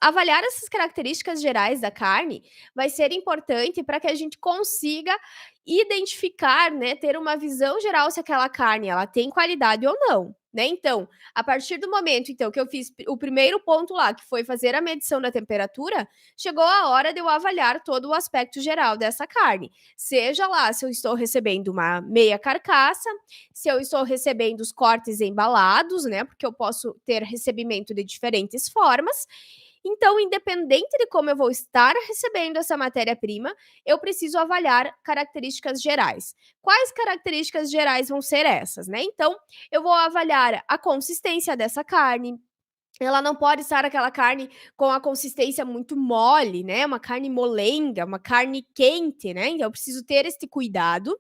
avaliar essas características gerais da carne vai ser importante para que a gente consiga identificar, né, ter uma visão geral se aquela carne ela tem qualidade ou não, né? Então, a partir do momento então que eu fiz o primeiro ponto lá, que foi fazer a medição da temperatura, chegou a hora de eu avaliar todo o aspecto geral dessa carne. Seja lá se eu estou recebendo uma meia carcaça, se eu estou recebendo os cortes embalados, né? Porque eu posso ter recebimento de diferentes formas. Então, independente de como eu vou estar recebendo essa matéria-prima, eu preciso avaliar características gerais. Quais características gerais vão ser essas, né? Então, eu vou avaliar a consistência dessa carne, ela não pode estar aquela carne com a consistência muito mole, né, uma carne molenga, uma carne quente, né, então eu preciso ter este cuidado.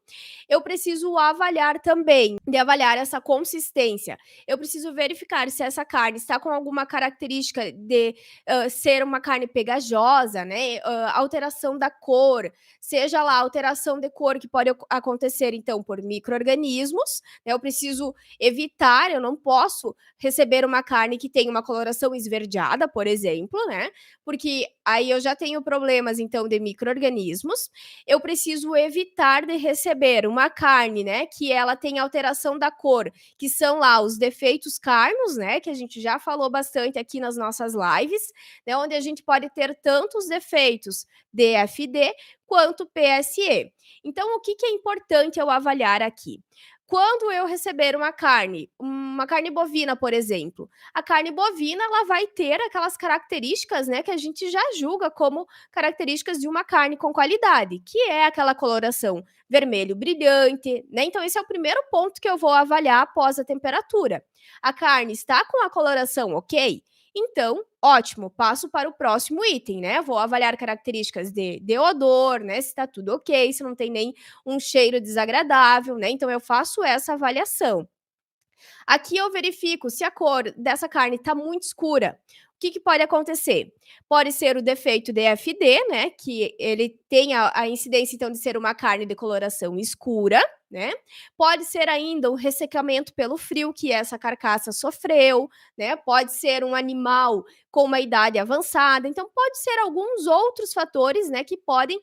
Eu preciso avaliar também, de avaliar essa consistência, eu preciso verificar se essa carne está com alguma característica de, ser uma carne pegajosa, né, alteração da cor, seja lá alteração de cor que pode acontecer então por micro-organismos, né, eu preciso evitar, eu não posso receber uma carne que tem uma coloração esverdeada, por exemplo, né? Porque aí eu já tenho problemas, então, de micro-organismos. Eu preciso evitar de receber uma carne, né, que ela tem alteração da cor, que são lá os defeitos carnos, né, que a gente já falou bastante aqui nas nossas lives, né, onde a gente pode ter tanto os defeitos DFD quanto PSE. Então, o que é importante eu avaliar aqui? Quando eu receber uma carne bovina, por exemplo, a carne bovina ela vai ter aquelas características, né, que a gente já julga como características de uma carne com qualidade, que é aquela coloração vermelho brilhante, né? Então esse é o primeiro ponto que eu vou avaliar após a temperatura. A carne está com a coloração ok? Então, ótimo, passo para o próximo item, né? Vou avaliar características de odor, né? Se está tudo ok, se não tem nem um cheiro desagradável, né? Então eu faço essa avaliação. Aqui eu verifico se a cor dessa carne está muito escura. O que pode acontecer? Pode ser o defeito DFD, né? Que ele tem a incidência, então, de ser uma carne de coloração escura, né? Pode ser ainda um ressecamento pelo frio que essa carcaça sofreu, né? Pode ser um animal com uma idade avançada. Então, pode ser alguns outros fatores, né? Que podem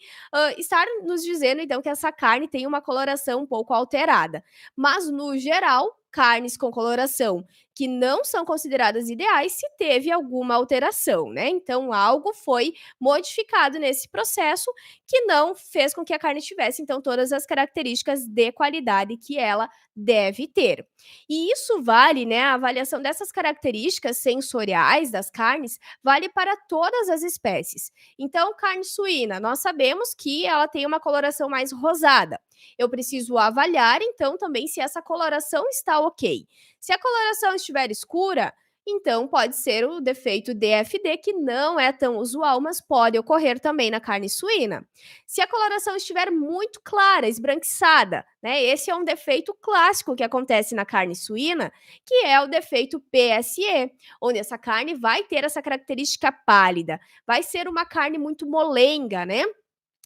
estar nos dizendo, então, que essa carne tem uma coloração um pouco alterada. Mas, no geral, carnes com coloração que não são consideradas ideais se teve alguma alteração, né? Então, algo foi modificado nesse processo que não fez com que a carne tivesse, então, todas as características de qualidade que ela deve ter. E isso vale, né? A avaliação dessas características sensoriais das carnes vale para todas as espécies. Então, carne suína, nós sabemos que ela tem uma coloração mais rosada. Eu preciso avaliar, então, também se essa coloração está ok. Se a coloração estiver escura, então pode ser o defeito DFD, que não é tão usual, mas pode ocorrer também na carne suína. Se a coloração estiver muito clara, esbranquiçada, né? Esse é um defeito clássico que acontece na carne suína, que é o defeito PSE, onde essa carne vai ter essa característica pálida, vai ser uma carne muito molenga, né?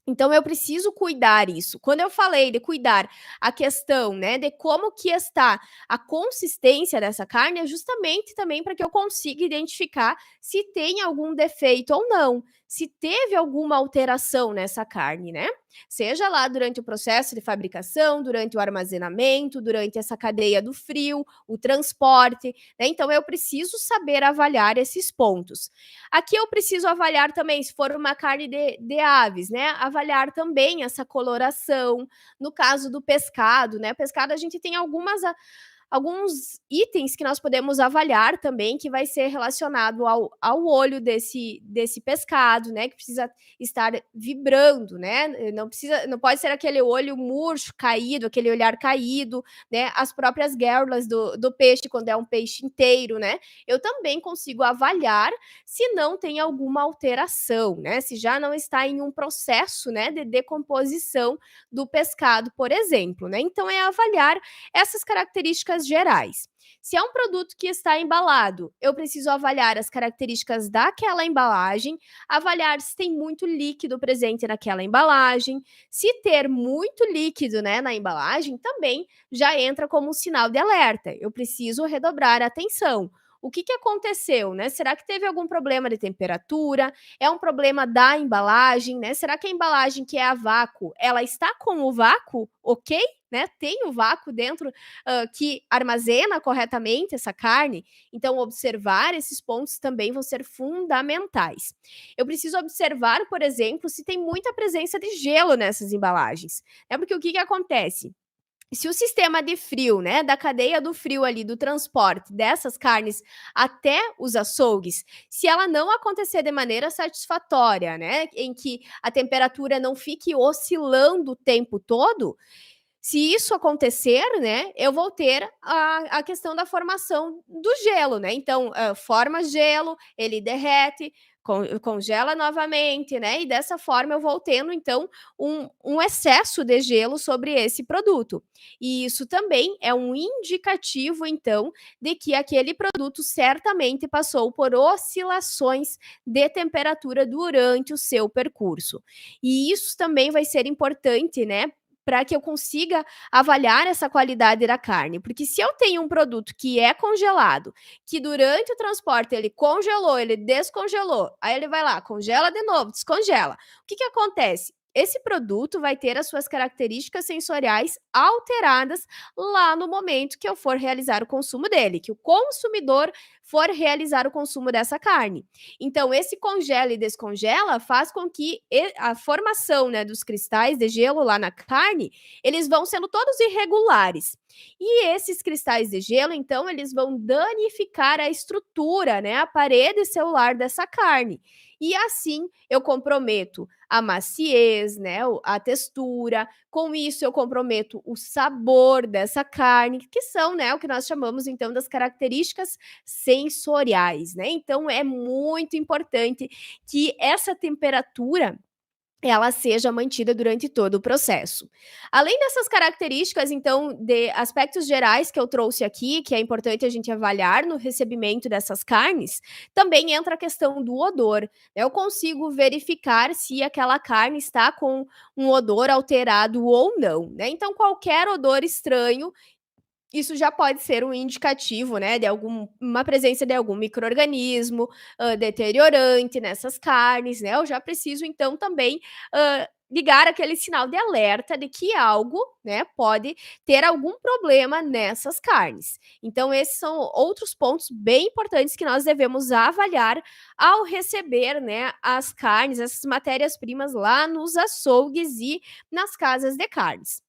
Então eu preciso cuidar isso. Quando eu falei de cuidar a questão, né, de como que está a consistência dessa carne, é justamente também para que eu consiga identificar se tem algum defeito ou não, se teve alguma alteração nessa carne, né? Seja lá durante o processo de fabricação, durante o armazenamento, durante essa cadeia do frio, o transporte, né? Então eu preciso saber avaliar esses pontos. Aqui eu preciso avaliar também, se for uma carne de aves, né? Avaliar também essa coloração. No caso do pescado, né? Pescado a gente tem alguns itens que nós podemos avaliar também, que vai ser relacionado ao olho desse pescado, né? Que precisa estar vibrando, né? Não pode ser aquele olho murcho, caído, aquele olhar caído, né? As próprias guerras do peixe, quando é um peixe inteiro, né? Eu também consigo avaliar se não tem alguma alteração, né? Se já não está em um processo, né, de decomposição do pescado, por exemplo, né? Então é avaliar essas características gerais. Se é um produto que está embalado, eu preciso avaliar as características daquela embalagem, avaliar se tem muito líquido presente naquela embalagem. Se ter muito líquido, né, na embalagem, também já entra como um sinal de alerta. Eu preciso redobrar a atenção. o que que aconteceu, né? Será que teve algum problema de temperatura? É um problema da embalagem, né? Será que a embalagem que é a vácuo, ela está com o vácuo ok? Né? Tem o vácuo dentro que armazena corretamente essa carne? Então, observar esses pontos também vão ser fundamentais. Eu preciso observar, por exemplo, se tem muita presença de gelo nessas embalagens. É porque o que que acontece? Se o sistema de frio, né, da cadeia do frio ali, do transporte dessas carnes até os açougues, se ela não acontecer de maneira satisfatória, né, em que a temperatura não fique oscilando o tempo todo, se isso acontecer, né, eu vou ter a questão da formação do gelo, né? Então, forma gelo, ele derrete, congela novamente, né? E dessa forma eu vou tendo, então, um excesso de gelo sobre esse produto. E isso também é um indicativo, então, de que aquele produto certamente passou por oscilações de temperatura durante o seu percurso. E isso também vai ser importante, né? Para que eu consiga avaliar essa qualidade da carne. Porque se eu tenho um produto que é congelado, que durante o transporte ele congelou, ele descongelou, aí ele vai lá, congela de novo, descongela. O que que acontece? Esse produto vai ter as suas características sensoriais alteradas lá no momento que eu for realizar o consumo dele, que o consumidor for realizar o consumo dessa carne. Então, esse congela e descongela faz com que a formação, né, dos cristais de gelo lá na carne, eles vão sendo todos irregulares. E esses cristais de gelo, então, eles vão danificar a estrutura, né, a parede celular dessa carne. E assim eu comprometo a maciez, né, a textura. Com isso eu comprometo o sabor dessa carne, que são, né, o que nós chamamos então das características sensoriais, né? Então é muito importante que essa temperatura ela seja mantida durante todo o processo. Além dessas características, então, de aspectos gerais que eu trouxe aqui, que é importante a gente avaliar no recebimento dessas carnes, também entra a questão do odor. Eu consigo verificar se aquela carne está com um odor alterado ou não, né? Então, qualquer odor estranho isso já pode ser um indicativo, né, de uma presença de algum micro-organismo, deteriorante nessas carnes, né, eu já preciso então também, ligar aquele sinal de alerta de que algo, né, pode ter algum problema nessas carnes. Então esses são outros pontos bem importantes que nós devemos avaliar ao receber, né, as carnes, essas matérias-primas lá nos açougues e nas casas de carnes.